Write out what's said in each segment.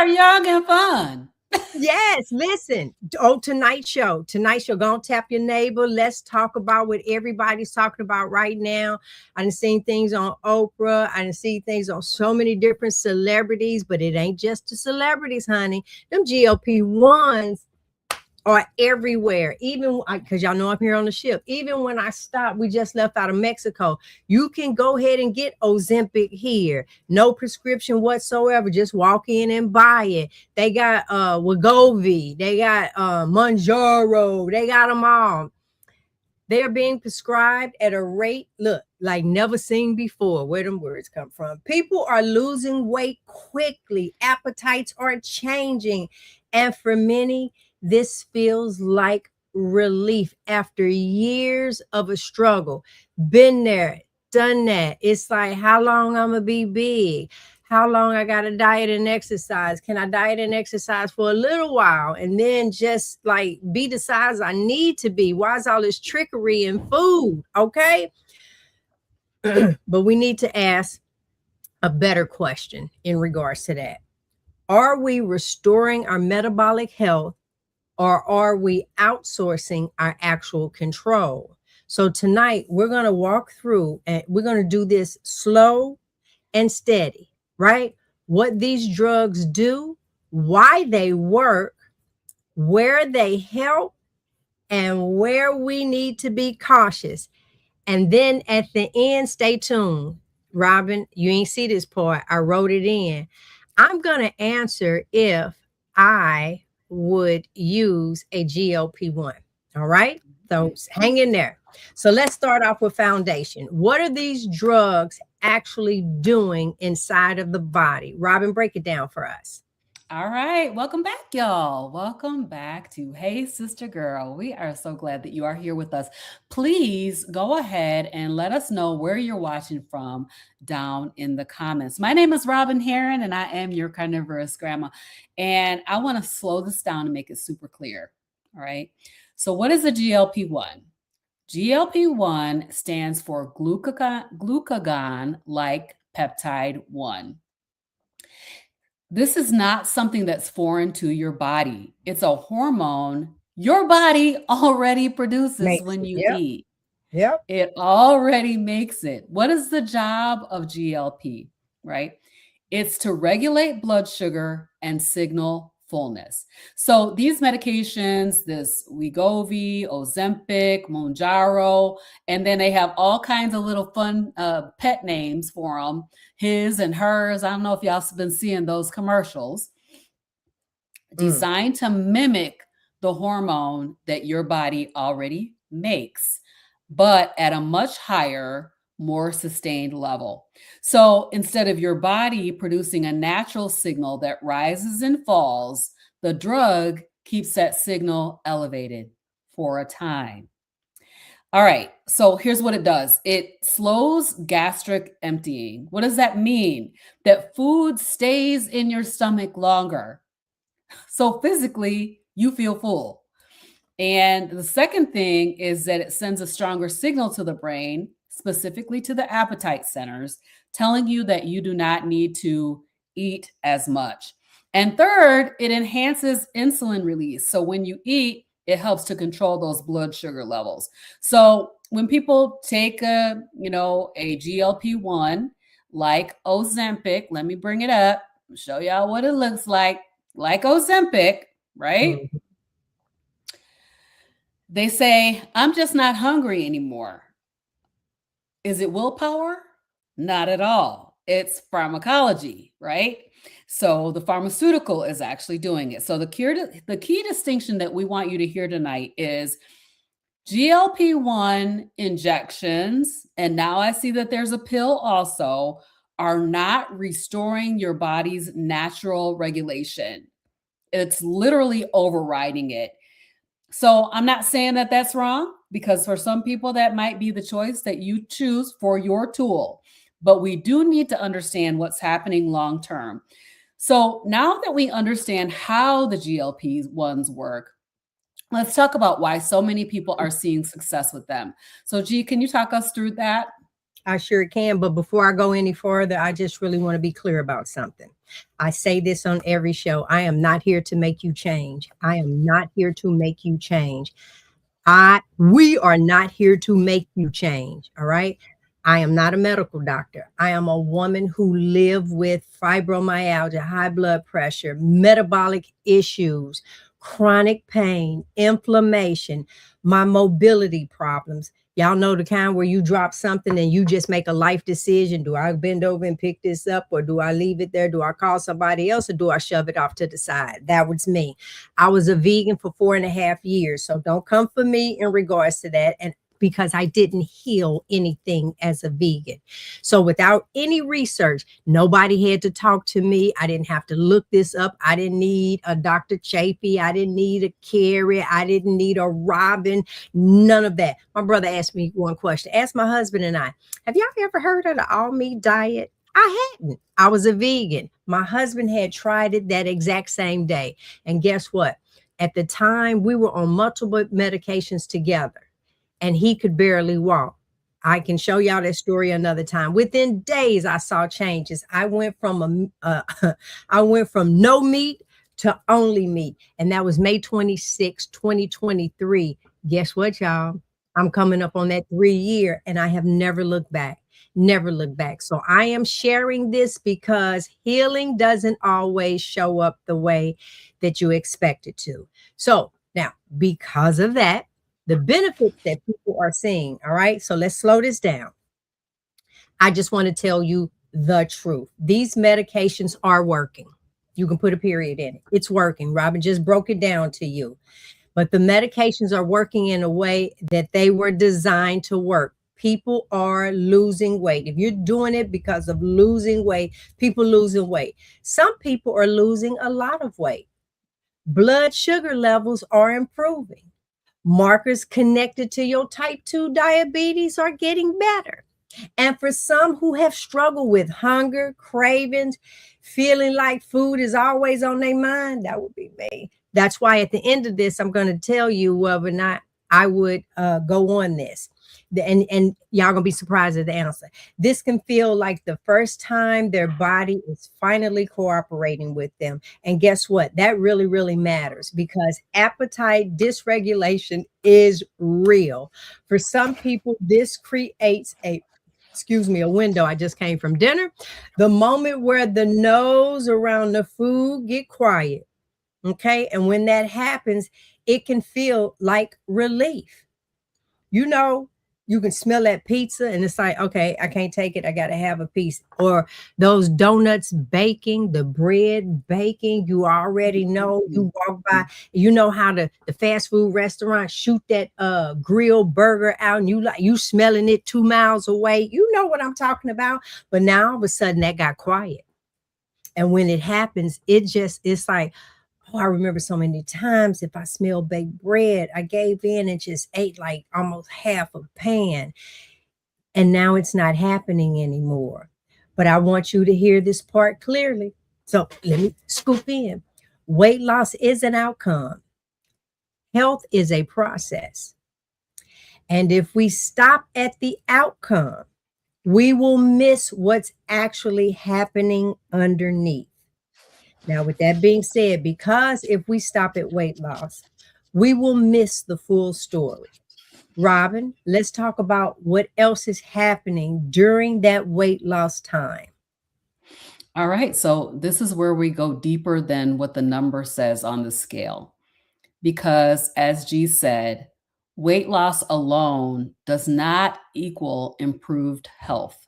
are young and fun. Yes, listen. Oh, Tonight Show. Tonight Show. Go on, tap your neighbor. Let's talk about what everybody's talking about right now. I done seen things on Oprah. I done seen things on so many different celebrities, but it ain't just the celebrities, honey. Them GLP-1s are everywhere. Even because y'all know I'm here on the ship. Even when I stopped, we just left out of Mexico. You can go ahead and get Ozempic here. No prescription whatsoever. Just walk in and buy it. They got Wegovy. They got Mounjaro. They got them all. They're being prescribed at a rate, look, like never seen before. Where them words come from? People are losing weight quickly. Appetites are changing. And for many, this feels like relief after years of a struggle. Been there, done that. It's like, how long I'm going to be big? How long I got to diet and exercise? Can I diet and exercise for a little while and then just like be the size I need to be? Why is all this trickery in food? Okay. But we need to ask a better question in regards to that. Are we restoring our metabolic health, or are we outsourcing our actual control? So tonight we're going to walk through and we're going to do this slow and steady, right? What these drugs do, why they work, where they help, and where we need to be cautious. And then at the end, stay tuned. Robin, you ain't see this part. I wrote it in. I'm going to answer if I would use a GLP-1. All right. So hang in there. So let's start off with foundation. What are these drugs actually doing inside of the body? Robin, break it down for us. All right. Welcome back, y'all. Welcome back to Hey Sister Girl. We are so glad that you are here with us. Please go ahead and let us know where you're watching from down in the comments. My name is Robin Heron, and I am your carnivorous grandma. And I want to slow this down and make it super clear. All right. So what is a GLP-1? GLP-1 stands for glucagon-like peptide 1. This is not something that's foreign to your body. It's a hormone your body already produces when you eat. Yep. It already makes it. What is the job of GLP, right? It's to regulate blood sugar and signal fullness. So these medications, this Wegovy, Ozempic, Mounjaro, and then they have all kinds of little fun pet names for them, his and hers. I don't know if y'all have been seeing those commercials. Designed to mimic the hormone that your body already makes, but at a much higher, more sustained level. So instead of your body producing a natural signal that rises and falls, the drug keeps that signal elevated for a time. All right, so here's what it does. It slows gastric emptying. What does that mean? That food stays in your stomach longer. So physically, you feel full. And the second thing is that it sends a stronger signal to the brain, specifically to the appetite centers, telling you that you do not need to eat as much. And third, it enhances insulin release. So when you eat, it helps to control those blood sugar levels. So when people take a GLP-1 like Ozempic, let me bring it up, show y'all what it looks like Ozempic, right? Mm-hmm. They say, I'm just not hungry anymore. Is it willpower? Not at all. It's pharmacology, right? So the pharmaceutical is actually doing it. So the key distinction that we want you to hear tonight is GLP-1 injections, and now I see that there's a pill also, are not restoring your body's natural regulation. It's literally overriding it. So I'm not saying that that's wrong, because for some people that might be the choice that you choose for your tool. But we do need to understand what's happening long term. So now that we understand how the GLP-1s work, let's talk about why so many people are seeing success with them. So G, can you talk us through that? I sure can. But before I go any further, I just really want to be clear about something. I say this on every show. I am not here to make you change. I am not here to make you change. We are not here to make you change. All right. I am not a medical doctor. I am a woman who live with fibromyalgia, high blood pressure, metabolic issues, chronic pain, inflammation, my mobility problems. Y'all know the kind where you drop something and you just make a life decision. Do I bend over and pick this up, or do I leave it there? Do I call somebody else, or do I shove it off to the side? That was me. I was a vegan for 4.5 years. So don't come for me in regards to that. And because I didn't heal anything as a vegan. So without any research, nobody had to talk to me. I didn't have to look this up. I didn't need a Dr. Chapey. I didn't need a Carrie. I didn't need a Robin. None of that. My brother asked me one question. Asked my husband and I, have y'all ever heard of the all meat diet? I hadn't. I was a vegan. My husband had tried it that exact same day. And guess what? At the time, we were on multiple medications together, and he could barely walk. I can show y'all that story another time. Within days, I saw changes. I went from no meat to only meat, and that was May 26, 2023. Guess what, y'all? I'm coming up on that 3-year, and I have never looked back. Never look back. So I am sharing this because healing doesn't always show up the way that you expect it to. So now, because of that, the benefits that people are seeing, all right? So let's slow this down. I just want to tell you the truth. These medications are working. You can put a period in it. It's working. Robin just broke it down to you. But the medications are working in a way that they were designed to work. People are losing weight. If you're doing it because of losing weight, people losing weight. Some people are losing a lot of weight. Blood sugar levels are improving. Markers connected to your type 2 diabetes are getting better. And for some who have struggled with hunger, cravings, feeling like food is always on their mind, that would be me. That's why at the end of this, I'm going to tell you whether or not I would go on this. And y'all gonna be surprised at the answer. This can feel like the first time their body is finally cooperating with them. And guess what? That really, really matters, because appetite dysregulation is real. For some people, this creates a window. I just came from dinner. The moment where the nose around the food get quiet. Okay. And when that happens, it can feel like relief. You know, you can smell that pizza and it's like, okay, I can't take it. I got to have a piece. Or those donuts baking, the bread baking, you already know. You walk by, you know how the fast food restaurant shoot that grilled burger out, and you smelling it 2 miles away. You know what I'm talking about. But now all of a sudden that got quiet. And when it happens, it's like, oh, I remember so many times if I smelled baked bread, I gave in and just ate like almost half a pan. And now it's not happening anymore. But I want you to hear this part clearly. So let me scoop in. Weight loss is an outcome. Health is a process. And if we stop at the outcome, we will miss what's actually happening underneath. Now, with that being said, because if we stop at weight loss, we will miss the full story. Robin, let's talk about what else is happening during that weight loss time. All right. So this is where we go deeper than what the number says on the scale. Because as G said, weight loss alone does not equal improved health.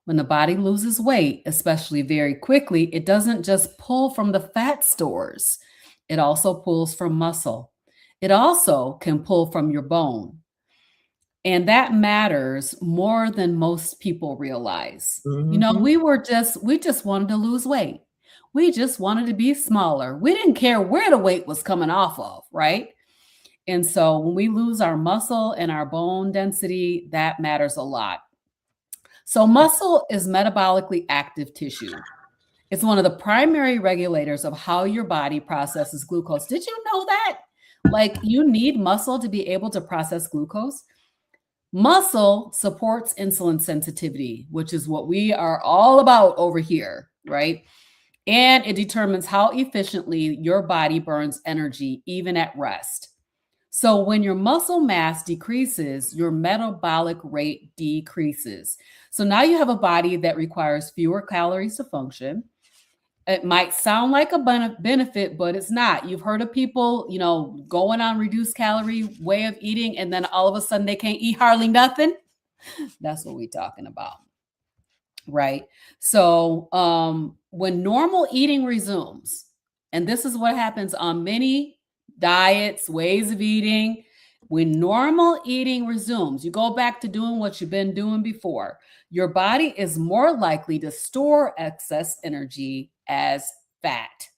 When the body loses weight, especially very quickly, it doesn't just pull from the fat stores. It also pulls from muscle. It also can pull from your bone. And that matters more than most people realize. Mm-hmm. You know, we just wanted to lose weight. We just wanted to be smaller. We didn't care where the weight was coming off of, right? And so when we lose our muscle and our bone density, that matters a lot. So muscle is metabolically active tissue. It's one of the primary regulators of how your body processes glucose. Did you know that? Like, you need muscle to be able to process glucose. Muscle supports insulin sensitivity, which is what we are all about over here, right? And it determines how efficiently your body burns energy, even at rest. So, when your muscle mass decreases, your metabolic rate decreases. So, now you have a body that requires fewer calories to function. It might sound like a benefit, but it's not. You've heard of people, going on reduced calorie way of eating, and then all of a sudden they can't eat hardly nothing. That's what we're talking about, right? So, when normal eating resumes, and this is what happens on many diets, ways of eating, when normal eating resumes, you go back to doing what you've been doing before, your body is more likely to store excess energy as fat.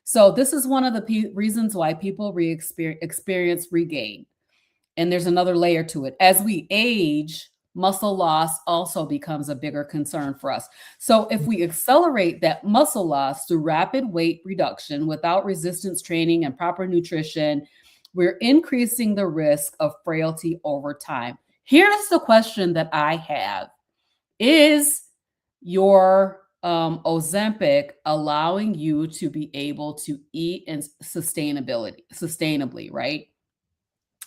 So, this is one of the reasons why people experience regain. And there's another layer to it. As we age, muscle loss also becomes a bigger concern for us. So, if we accelerate that muscle loss through rapid weight reduction without resistance training and proper nutrition, we're increasing the risk of frailty over time. Here's the question that I have: is your Ozempic allowing you to be able to eat and sustainably, right?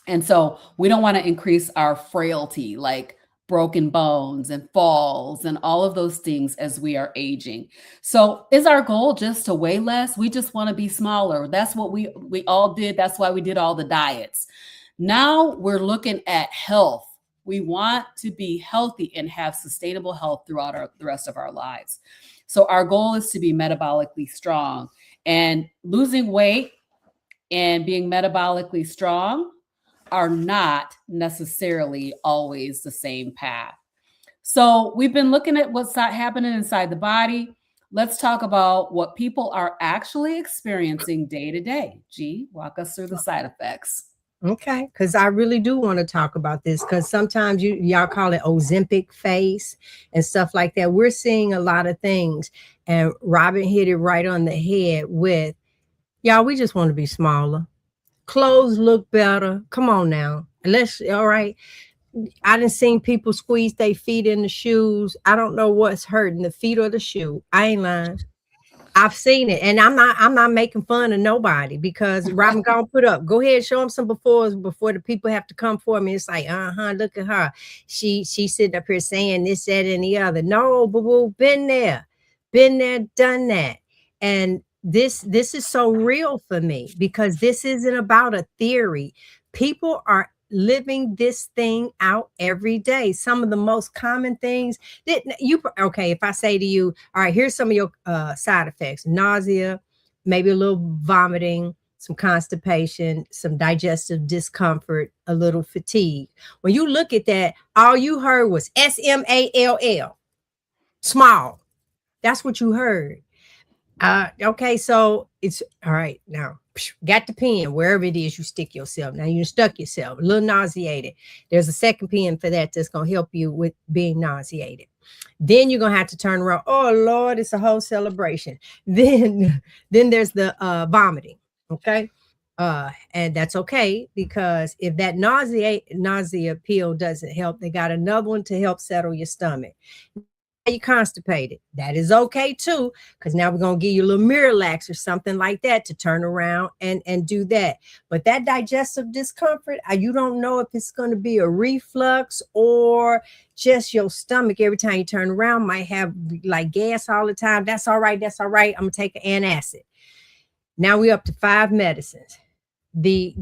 And so we don't want to increase our frailty, like broken bones and falls and all of those things as we are aging. So is our goal just to weigh less? We just want to be smaller. That's what we all did. That's why we did all the diets. Now we're looking at health. We want to be healthy and have sustainable health throughout the rest of our lives. So our goal is to be metabolically strong, and losing weight and being metabolically strong are not necessarily always the same path. So we've been looking at what's not happening inside the body. Let's talk about what people are actually experiencing day to day. G, walk us through the side effects. Okay, because I really do want to talk about this, because sometimes y'all call it Ozempic face and stuff like that. We're seeing a lot of things, and Robin hit it right on the head with, y'all, we just want to be smaller. Clothes look better. Come on now. All right. I done seen people squeeze their feet in the shoes. I don't know what's hurting, the feet or the shoe. I ain't lying. I've seen it, and I'm not making fun of nobody, because Robin gonna put up. Go ahead, show them some before the people have to come for me. It's like, look at her. She's sitting up here saying this, that, and the other. No, boo boo, been there, done that. And this is so real for me, because this isn't about a theory. People are living this thing out every day. Some of the most common things that okay, if I say to you, all right, here's some of your side effects: nausea, maybe a little vomiting, some constipation, some digestive discomfort, a little fatigue. When you look at that, all you heard was SMALL, small. That's what you heard. Okay, so it's all right now. Got the pen wherever it is you stick yourself. Now you stuck yourself, a little nauseated. There's a second pen for that that's gonna help you with being nauseated. Then you're gonna have to turn around. Oh Lord, it's a whole celebration. Then there's the vomiting. Okay. And that's okay, because if that nausea pill doesn't help, they got another one to help settle your stomach. You constipated, that is okay too, because now we're going to give you a little Miralax or something like that to turn around and do that. But that digestive discomfort, you don't know if it's going to be a reflux or just your stomach every time you turn around might have like gas all the time. That's all right. I'm gonna take an antacid. Now we're up to 5 medicines. The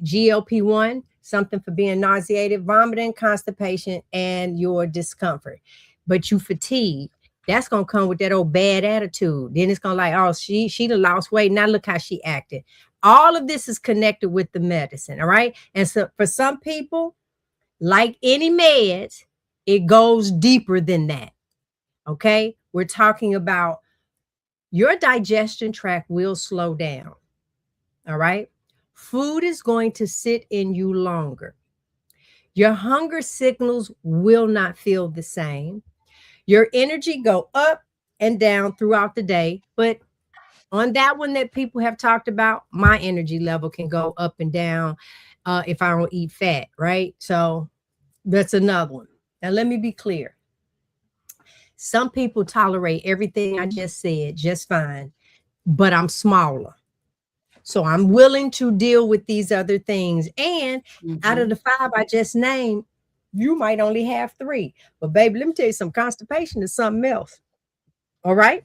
GLP-1, something for being nauseated, vomiting, constipation, and your discomfort. But you fatigue, that's gonna come with that old bad attitude. Then it's gonna like, oh, she done lost weight. Now look how she acted. All of this is connected with the medicine. All right. And so for some people, like any meds, it goes deeper than that. Okay. We're talking about your digestion tract will slow down. All right. Food is going to sit in you longer. Your hunger signals will not feel the same. Your energy go up and down throughout the day. But on that one that people have talked about, my energy level can go up and down if I don't eat fat, right? So That's another one. Now, let me be clear. Some people tolerate everything I just said just fine, but I'm smaller. So I'm willing to deal with these other things. And out of Mhm. the 5 I just named, you might only have 3. But baby, let me tell you, some constipation is something else. All right.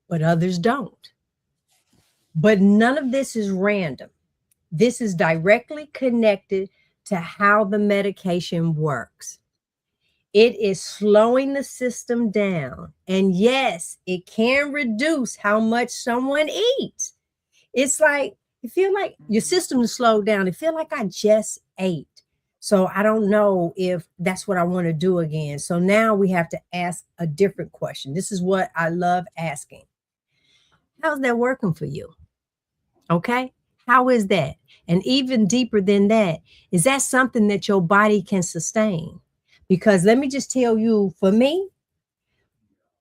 But others don't. But none of this is random. This is directly connected to how the medication works. It is slowing the system down. And yes, it can reduce how much someone eats. It's like, you feel like your system is slowed down. It feel like I just ate. So I don't know if that's what I want to do again. So now we have to ask a different question. This is what I love asking. How's that working for you? Okay. How is that? And even deeper than that, is that something that your body can sustain? Because let me just tell you, for me,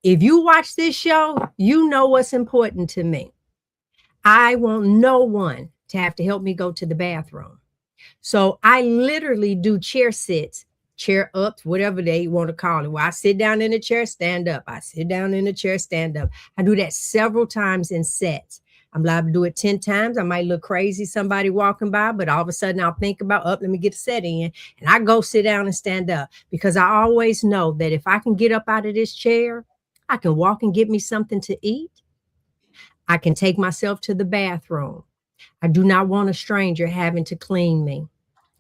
if you watch this show, you know what's important to me. I want no one to have to help me go to the bathroom. So I literally do chair sits, chair ups, whatever they want to call it. Where I sit down in the chair, stand up. I sit down in the chair, stand up. I do that several times in sets. I'm liable to do it 10 times. I might look crazy, somebody walking by, but all of a sudden I'll think about, oh, let me get a set in. And I go sit down and stand up because I always know that if I can get up out of this chair, I can walk and get me something to eat. I can take myself to the bathroom. I do not want a stranger having to clean me.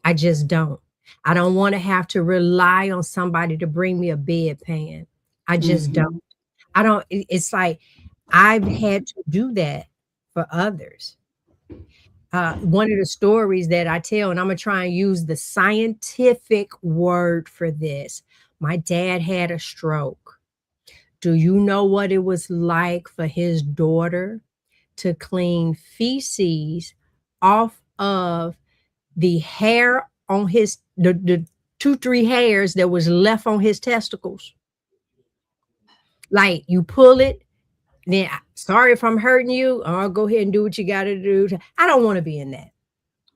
I just don't. I don't want to have to rely on somebody to bring me a bedpan. I just don't. Mhm. I don't, it's like I've had to do that for others. One of the stories that I tell, and I'm going to try and use the scientific word for this. My dad had a stroke. Do you know what it was like for his daughter to clean feces off of the hair on the 2-3 hairs that was left on his testicles? Like, you pull it, then sorry if I'm hurting you. Oh, go ahead and do what you got to do. I don't want to be in that.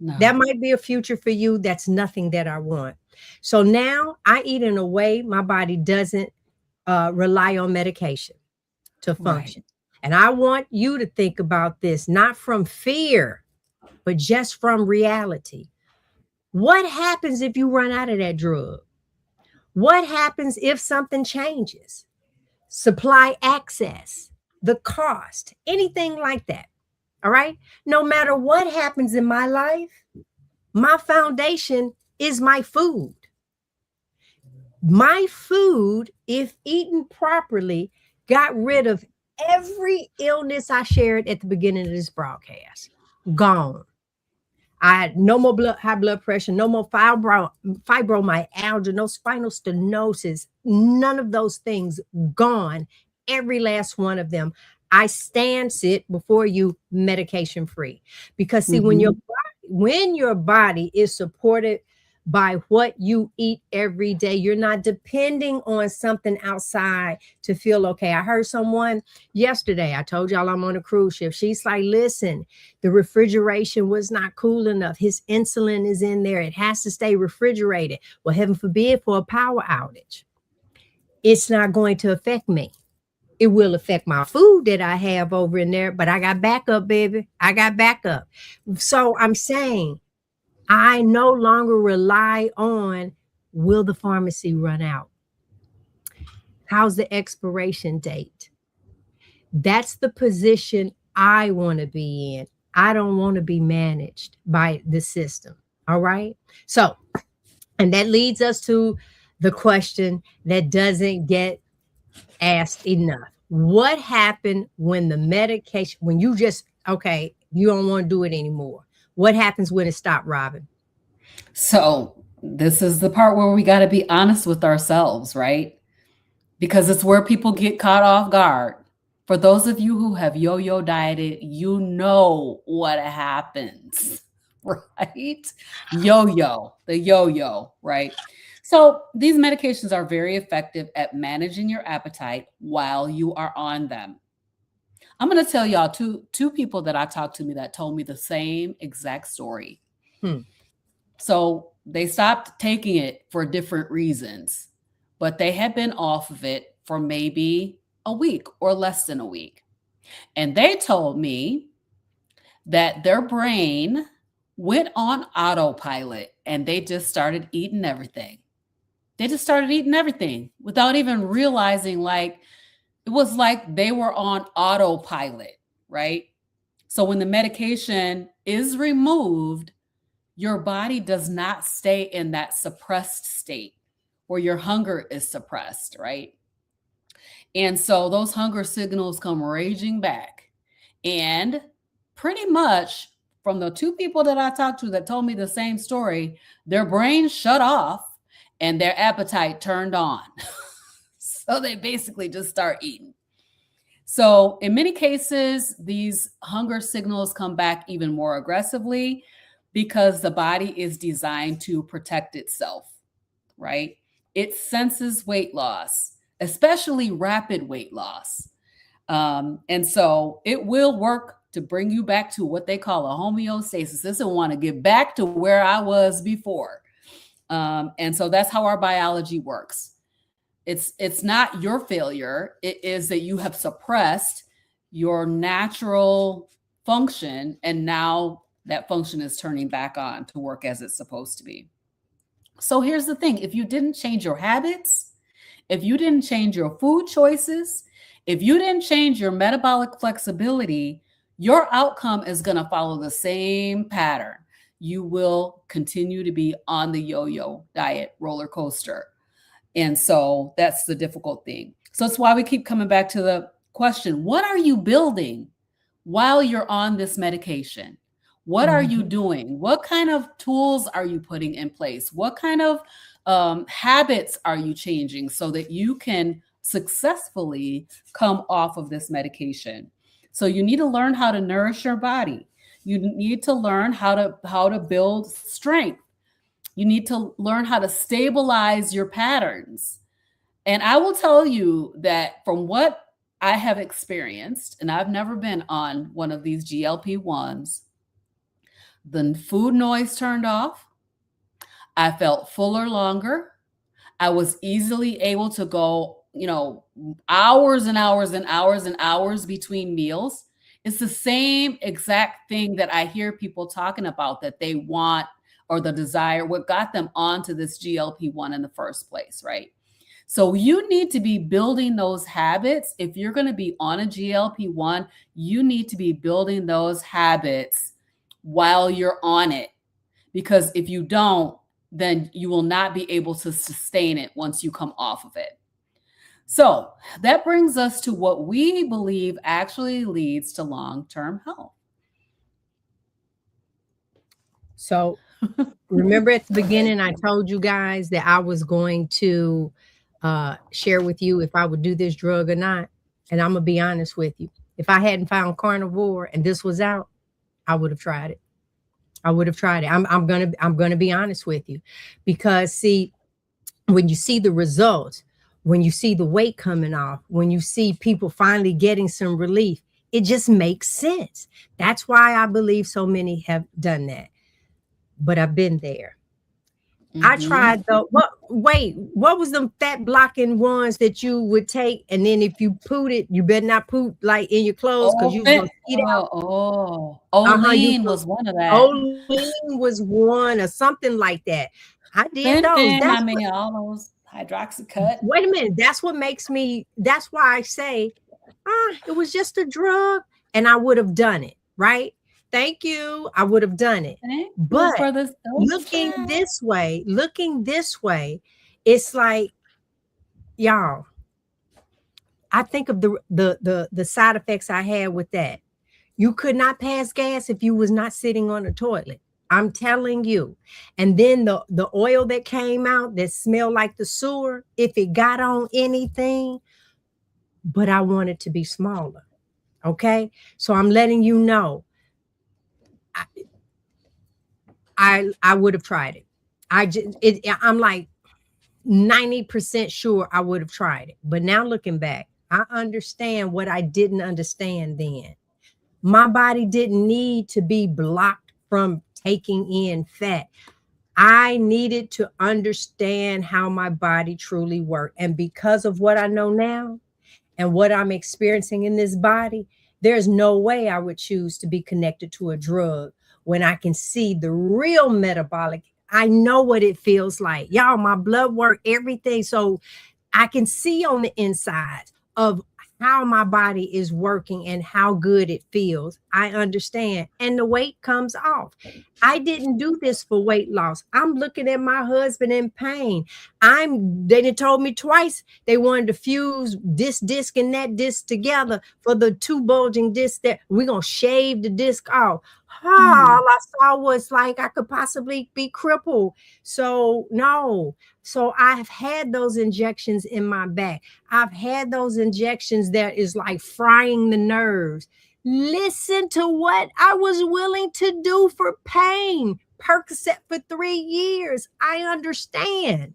That No. might be a future for you. That's nothing that I want. So now I eat in a way my body doesn't rely on medication to Right. function. And I want you to think about this, not from fear, but just from reality. What happens if you run out of that drug? What happens if something changes? Supply access, the cost, anything like that. All right. No matter what happens in my life, my foundation is my food. My food, if eaten properly, got rid of every illness I shared at the beginning of this broadcast. Gone. I had no more high blood pressure, no more fibromyalgia, no spinal stenosis, none of those things gone. Every last one of them. I sit before you medication free. Because see, Mhm. when your body is supported by what you eat every day, you're not depending on something outside to feel okay. I heard someone yesterday, I told y'all I'm on a cruise ship. She's like, listen, the refrigeration was not cool enough. His insulin is in there. It has to stay refrigerated. Well, heaven forbid for a power outage. It's not going to affect me. It will affect my food that I have over in there, but I got backup, baby. I got backup. So I'm saying I no longer rely on, will the pharmacy run out? How's the expiration date? That's the position I want to be in. I don't want to be managed by the system. All right. So, and that leads us to the question that doesn't get asked enough. What happened when the medication, when you just, okay, you don't want to do it anymore? What happens when it stopped, Robin? So, this is the part where we gotta be honest with ourselves, right? Because it's where people get caught off guard. For those of you who have yo-yo dieted, you know what happens, right? Yo-yo, the yo-yo, right? So these medications are very effective at managing your appetite while you are on them. I'm going to tell y'all two people that I talked to me that told me the same exact story. Hmm. So They stopped taking it for different reasons, but they had been off of it for maybe a week or less than a week. And they told me that their brain went on autopilot and they just started eating everything. They just started eating everything without even realizing, like, it was like they were on autopilot, right? So when the medication is removed, your body does not stay in that suppressed state where your hunger is suppressed, right? And so those hunger signals come raging back. And pretty much from the two people that I talked to that told me the same story, their brain shut off and their appetite turned on. So they basically just start eating. So in many cases, these hunger signals come back even more aggressively because the body is designed to protect itself, right? It senses weight loss, especially rapid weight loss. And so it will work to bring you back to what they call a homeostasis. This will want to get back to where I was before. And so that's how our biology works. It's not your failure. It is that you have suppressed your natural function, and now that function is turning back on to work as it's supposed to be. So here's the thing. If you didn't change your habits, if you didn't change your food choices, if you didn't change your metabolic flexibility, your outcome is going to follow the same pattern. You will continue to be on the yo-yo diet roller coaster. And so that's the difficult thing. So that's why we keep coming back to the question, what are you building while you're on this medication? What are you doing? What kind of tools are you putting in place? What kind of habits are you changing so that you can successfully come off of this medication? So you need to learn how to nourish your body. You need to learn how to build strength. You need to learn how to stabilize your patterns. And I will tell you that from what I have experienced, and I've never been on one of these GLP-1s, the food noise turned off. I felt fuller longer. I was easily able to go, hours and hours and hours and hours between meals. It's the same exact thing that I hear people talking about that they want or the desire, what got them onto this GLP-1 in the first place, right? So you need to be building those habits. If you're going to be on a GLP-1, you need to be building those habits while you're on it. Because if you don't, then you will not be able to sustain it once you come off of it. So that brings us to what we believe actually leads to long-term health. So remember at the beginning, I told you guys that I was going to share with you if I would do this drug or not. And I'm going to be honest with you. If I hadn't found carnivore and this was out, I would have tried it. I would have tried it. I'm gonna be honest with you, because see, when you see the results, when you see the weight coming off, when you see people finally getting some relief, it just makes sense. That's why I believe so many have done that. But I've been there. I tried what was the fat blocking ones that you would take, and then if you poot it, you better not poot like in your clothes because you gonna eat out. Olean was one of that. Olean was one or something like that. I did those. That's all those hydroxycut. Wait a minute. That's what makes me. That's why I say, it was just a drug, and I would have done it. Right. Thank you. I would have done it. But looking this way, it's like, y'all, I think of the side effects I had with that. You could not pass gas if you was not sitting on a toilet. I'm telling you. And then the oil that came out that smelled like the sewer, if it got on anything, but I want it to be smaller. Okay. So I'm letting you know. I would have tried it. I'm like 90% sure I would have tried it. But now looking back, I understand what I didn't understand then. My body didn't need to be blocked from taking in fat. I needed to understand how my body truly worked. And because of what I know now and what I'm experiencing in this body, there's no way I would choose to be connected to a drug when I can see the real metabolic. I know what it feels like. Y'all, my blood work, everything. So I can see on the inside of how my body is working and how good it feels. I understand. And the weight comes off. I didn't do this for weight loss. I'm looking at my husband in pain. They done told me twice they wanted to fuse this disc and that disc together for the two bulging discs that we're gonna shave the disc off. All I saw was like I could possibly be crippled. So no. So I've had those injections in my back. I've had those injections that is like frying the nerves. Listen to what I was willing to do for pain. Percocet for 3 years. I understand.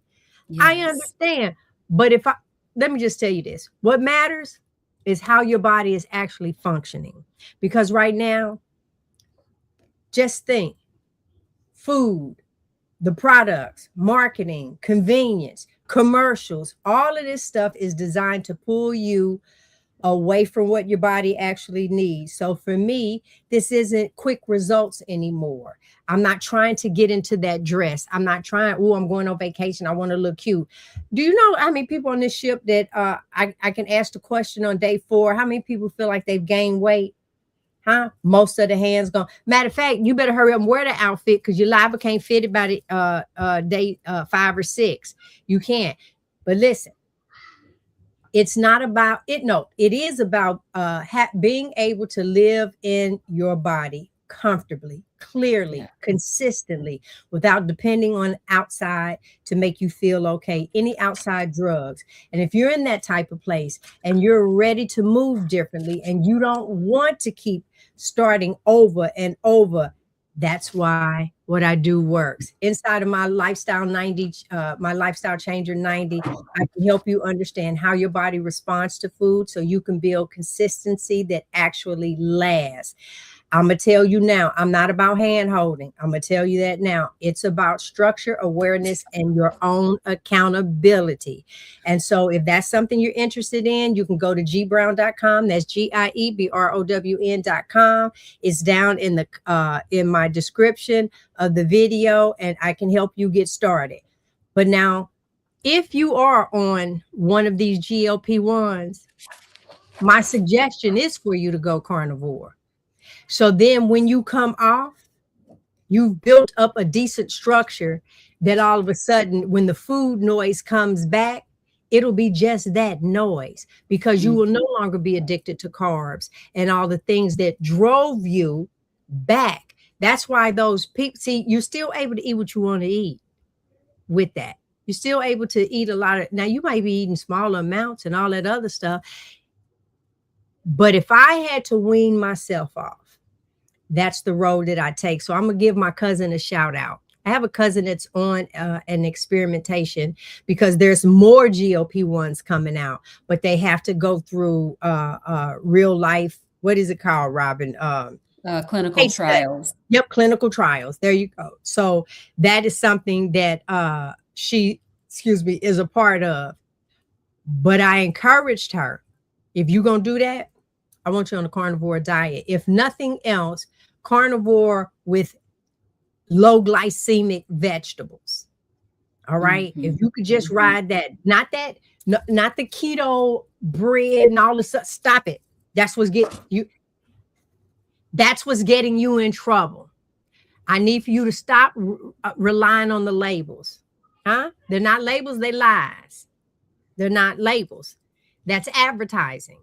I Yes. understand. But let me just tell you this. What matters is how your body is actually functioning. Because right now, just think food, the products, marketing, convenience, commercials, all of this stuff is designed to pull you away from what your body actually needs. So for me, this isn't quick results anymore. I'm not trying to get into that dress. I'm not trying, I'm going on vacation. I want to look cute. Do you know how many people on this ship that I can ask the question on day 4? How many people feel like they've gained weight? Huh? Most of the hands gone. Matter of fact, you better hurry up and wear the outfit because your liver can't fit it by the day 5 or 6. You can't. But listen, it's not about it. No, it is about being able to live in your body comfortably, clearly, consistently, without depending on outside to make you feel okay, any outside drugs. And if you're in that type of place and you're ready to move differently and you don't want to keep starting over and over, that's why what I do works. Inside of my lifestyle 90, my lifestyle changer 90, I can help you understand how your body responds to food so you can build consistency that actually lasts. I'm going to tell you now, I'm not about hand holding. I'm going to tell you that now. It's about structure, awareness, and your own accountability. And so if that's something you're interested in, you can go to gbrown.com. That's GIEBROWN.com. It's down in my description of the video, and I can help you get started. But now, if you are on one of these GLP-1s, my suggestion is for you to go carnivore. So then when you come off, you've built up a decent structure that all of a sudden, when the food noise comes back, it'll be just that noise because you will no longer be addicted to carbs and all the things that drove you back. That's why those people, see, you're still able to eat what you want to eat with that. You're still able to eat a lot of, now you might be eating smaller amounts and all that other stuff. But if I had to wean myself off, that's the road that I take. So I'm going to give my cousin a shout out. I have a cousin that's on an experimentation because there's more GLP-1s coming out, but they have to go through real life. What is it called, Robin? Clinical trials. Yep, clinical trials. There you go. So that is something that she, is a part of. But I encouraged her, if you're going to do that, I want you on a carnivore diet. If nothing else, carnivore with low glycemic vegetables. All right. If you could just ride that, not the keto bread and all this stuff. Stop it. That's what's getting you in trouble. I need for you to stop relying on the labels. Huh? They're not labels, they're lies. They're not labels. That's advertising.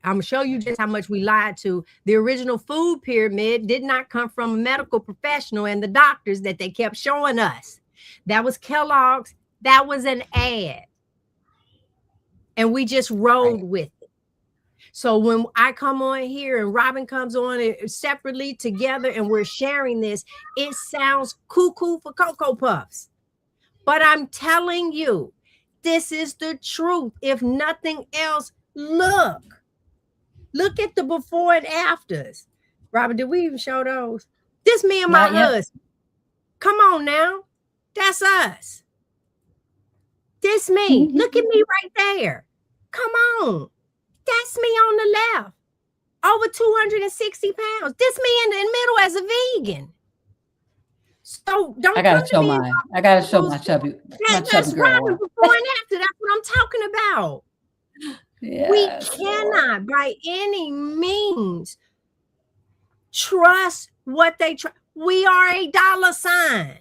I'm going to show you just how much we lied to. The original food pyramid did not come from a medical professional and the doctors that they kept showing us. That was Kellogg's. That was an ad. And we just rode with it. So when I come on here and Robin comes on separately together and we're sharing this, it sounds cuckoo for Cocoa Puffs. But I'm telling you, this is the truth. If nothing else, look at the before and afters. Robin, did we even show those? This me and my husband. Come on now. That's us. This me. Look at me right there. Come on. That's me on the left. Over 260 pounds. This me in the middle as a vegan. So don't I gotta come to show me. mine. I gotta show my chubby That's girl right. one. Before and after. That's what I'm talking about. Yes, We cannot by any means trust what they try. We are a dollar sign.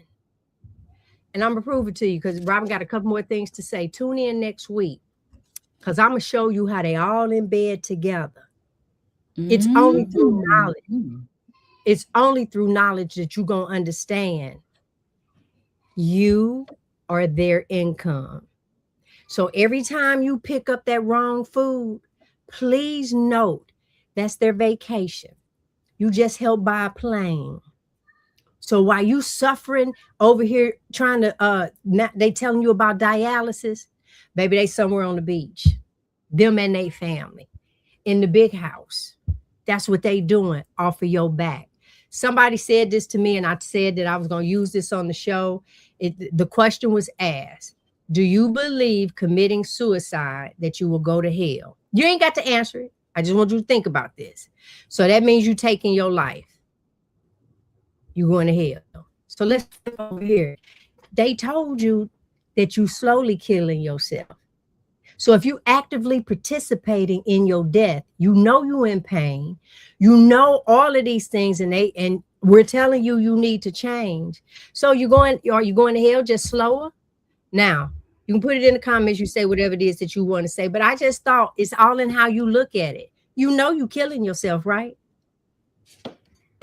And I'm gonna prove it to you because Robin got a couple more things to say. Tune in next week because I'm gonna show you how they all in bed together. It's only through knowledge. It's only through knowledge that you're gonna understand you are their income. So every time you pick up that wrong food, please note that's their vacation. You just helped buy a plane. So while you suffering over here trying to, they telling you about dialysis, baby, they somewhere on the beach, them and their family in the big house. That's what they doing off of your back. Somebody said this to me and I said that I was going to use this on the show. The question was asked, do you believe committing suicide that you will go to hell? You ain't got to answer it. I just want you to think about this. So that means you taking your life. You're going to hell. So let's flip over here. They told you that you slowly killing yourself. So if you actively participating in your death, you know you're in pain. You know all of these things, and we're telling you need to change. So are you going to hell just slower? Now, you can put it in the comments. You say whatever it is that you want to say, but I just thought it's all in how you look at it. You know you killing yourself, right?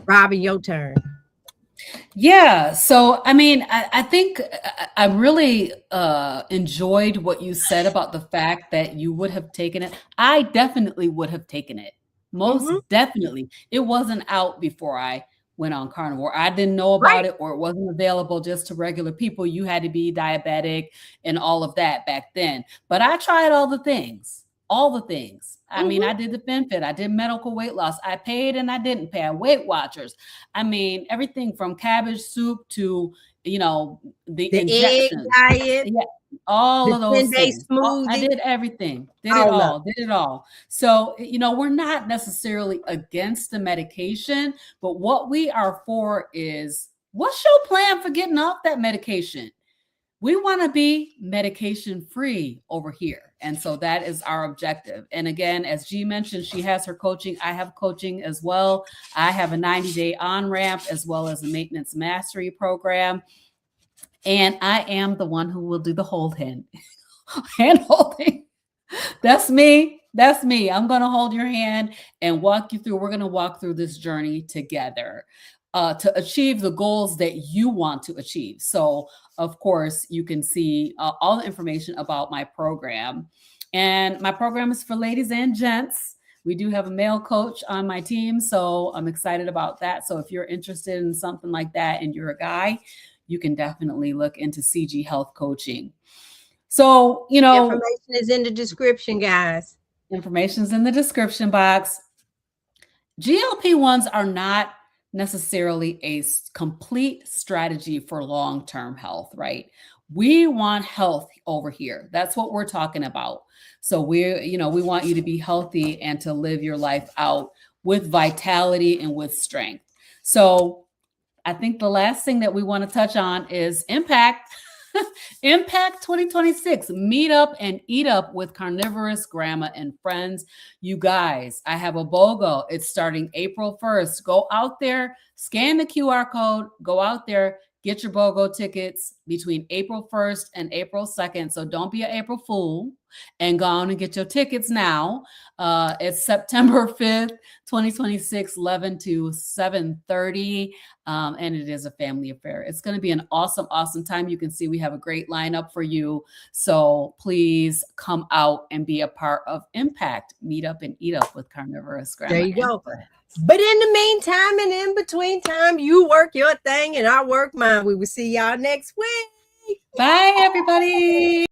Robin, your turn. Yeah. So, I mean, I think I really enjoyed what you said about the fact that you would have taken it. I definitely would have taken it. Most definitely. It wasn't out before I went on carnivore. I didn't know about it, or it wasn't available just to regular people. You had to be diabetic and all of that back then. But I tried all the things. I mean, I did the FinFit, I did medical weight loss, I paid and I didn't pay, Weight Watchers. I mean, everything from cabbage soup to, the injections. Egg diet. Yeah, all of those things. I did everything. Did it all. So, we're not necessarily against the medication, but what we are for is, what's your plan for getting off that medication? We want to be medication free over here. And so that is our objective. And again, as G mentioned, she has her coaching. I have coaching as well. I have a 90-day on-ramp as well as a maintenance mastery program. And I am the one who will do the hand holding. That's me. I'm going to hold your hand and walk you through. We're going to walk through this journey together to achieve the goals that you want to achieve. So, of course, you can see all the information about my program. And my program is for ladies and gents. We do have a male coach on my team, so I'm excited about that. So if you're interested in something like that and you're a guy, you can definitely look into CG Health Coaching. So, information is in the description, guys. Information's in the description box. GLP-1s are not necessarily a complete strategy for long-term health, right? We want health over here. That's what we're talking about. So we want you to be healthy and to live your life out with vitality and with strength. So I think the last thing that we want to touch on is Impact. Impact 2026, meet up and eat up with carnivorous grandma and friends. You guys, I have a BOGO. It's starting April 1st. Go out there, scan the QR code, go out there, get your BOGO tickets between April 1st and April 2nd. So don't be an April Fool and go on and get your tickets now. It's September 5th, 2026, 11 to 7:30. And it is a family affair. It's going to be an awesome, awesome time. You can see we have a great lineup for you. So please come out and be a part of Impact. Meet up and eat up with carnivorous grandma. There you go. But in the meantime and in between time, you work your thing and I work mine. We will see y'all next week. Bye, everybody.